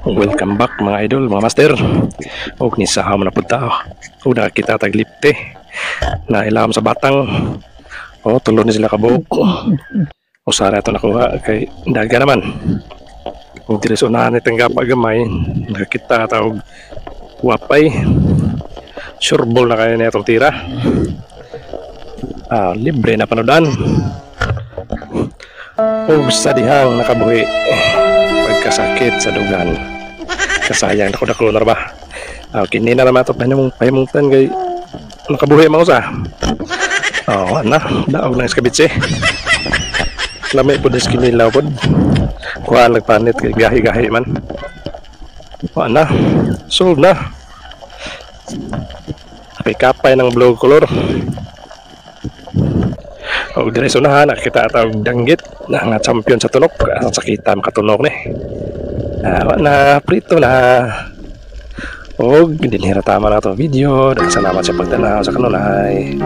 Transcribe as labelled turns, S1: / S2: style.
S1: Welcome back mga idol, mga master. Og ni sa hamon na punta. Og nakakita taglipte na ilam sa batang. O tulo ni sila kabuok. O sara ito nakuha kay daga naman. Og dili sa unahan itong gamay nakakita tawag wapay. Sureball na kayo na itong tira. Libre na panodan. Og sa dihang nakabuhi pagkasakit sa dugan. Kasayang dako-dako na ba? Kini na naman ito pahimuntan kay nakabuhi mga usa. Daog ng iskabitse. Lamay po des kinilaw po. Kuha nagpanit kay gahi-gahi man. Sold na. Kapay ng blue color. O dire sa unahan nakita tawag danggit na nga champion sa tunok. Sa kita makatunok ni. Prito na. O dinhira tama na to video. Salamat sa pagtanaw sa kanunay.